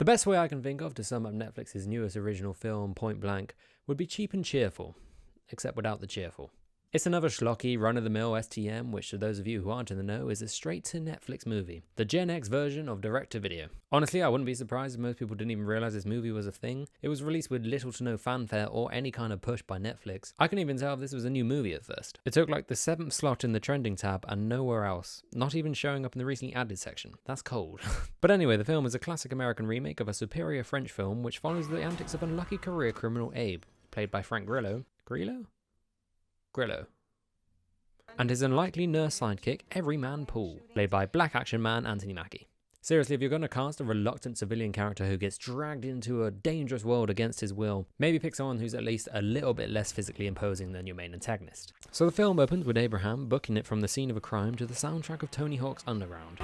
The best way I can think of to sum up Netflix's newest original film, Point Blank, would be cheap and cheerful, except without the cheerful. It's another schlocky, run-of-the-mill STM, which to those of you who aren't in the know is a straight-to-Netflix movie. The Gen X version of direct-to-video. Honestly, I wouldn't be surprised if most people didn't even realize this movie was a thing. It was released with little to no fanfare or any kind of push by Netflix. I couldn't even tell if this was a new movie at first. It took like the 7th slot in the trending tab and nowhere else. Not even showing up in the recently added section. That's cold. But anyway, the film is a classic American remake of a superior French film which follows the antics of unlucky career criminal Abe, played by Frank Grillo. Grillo? And his unlikely nurse sidekick, Everyman Paul, played by black action man Anthony Mackie. Seriously, if you're going to cast a reluctant civilian character who gets dragged into a dangerous world against his will, maybe pick someone who's at least a little bit less physically imposing than your main antagonist. So the film opens with Abraham booking it from the scene of a crime to the soundtrack of Tony Hawk's Underground.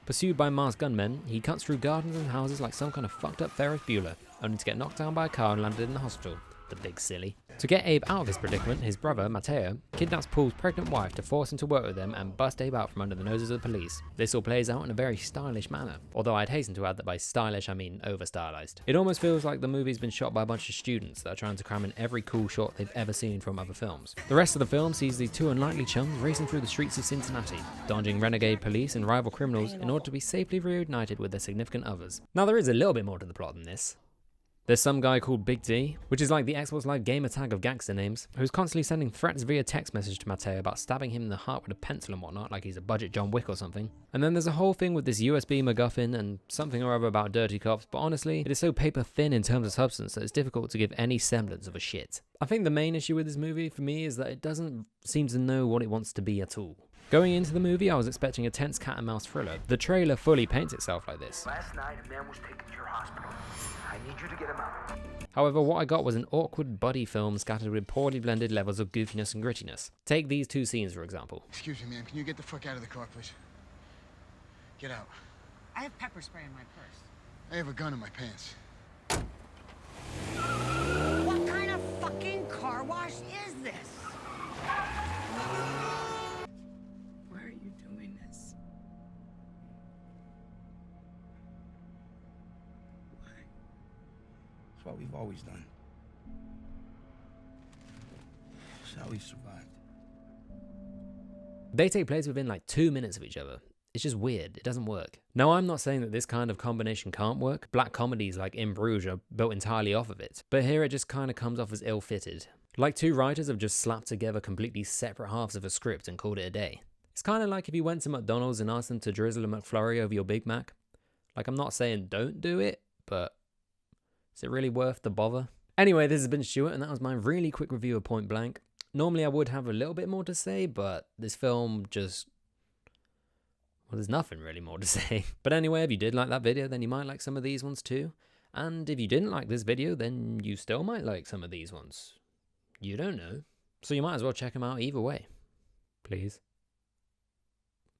Pursued by masked gunmen, he cuts through gardens and houses like some kind of fucked up Ferris Bueller, only to get knocked down by a car and landed in the hospital. The big silly. To get Abe out of his predicament, his brother, Mateo, kidnaps Paul's pregnant wife to force him to work with them and bust Abe out from under the noses of the police. This all plays out in a very stylish manner, although I'd hasten to add that by stylish I mean over-stylized. It almost feels like the movie's been shot by a bunch of students that are trying to cram in every cool shot they've ever seen from other films. The rest of the film sees these two unlikely chums racing through the streets of Cincinnati, dodging renegade police and rival criminals in order to be safely reunited with their significant others. Now there is a little bit more to the plot than this. There's some guy called Big D, which is like the Xbox Live gamer tag of gangster names, who's constantly sending threats via text message to Mateo about stabbing him in the heart with a pencil and whatnot, like he's a budget John Wick or something. And then there's a whole thing with this USB MacGuffin and something or other about dirty cops, but honestly, it is so paper thin in terms of substance that it's difficult to give any semblance of a shit. I think the main issue with this movie for me is that it doesn't seem to know what it wants to be at all. Going into the movie, I was expecting a tense cat and mouse thriller. The trailer fully paints itself like this. Last night, a man was taken to your hospital. I need you to get him out. However, what I got was an awkward buddy film scattered with poorly blended levels of goofiness and grittiness. Take these two scenes, for example. Excuse me, ma'am. Can you get the fuck out of the car, please? Get out. I have pepper spray in my purse. I have a gun in my pants. What kind of fucking car wash is this? Why are you doing this? Why? It's what we've always done. It's how we've survived. They take place within like 2 minutes of each other. It's just weird. It doesn't work. Now, I'm not saying that this kind of combination can't work. Black comedies like In Bruges are built entirely off of it. But here it just kind of comes off as ill-fitted. Like two writers have just slapped together completely separate halves of a script and called it a day. It's kind of like if you went to McDonald's and asked them to drizzle a McFlurry over your Big Mac. Like, I'm not saying don't do it, but is it really worth the bother? Anyway, this has been Stuart, and that was my really quick review of Point Blank. Normally I would have a little bit more to say, but this film just... well, there's nothing really more to say. But anyway, if you did like that video, then you might like some of these ones too. And if you didn't like this video, then you still might like some of these ones. You don't know. So you might as well check them out either way. Please.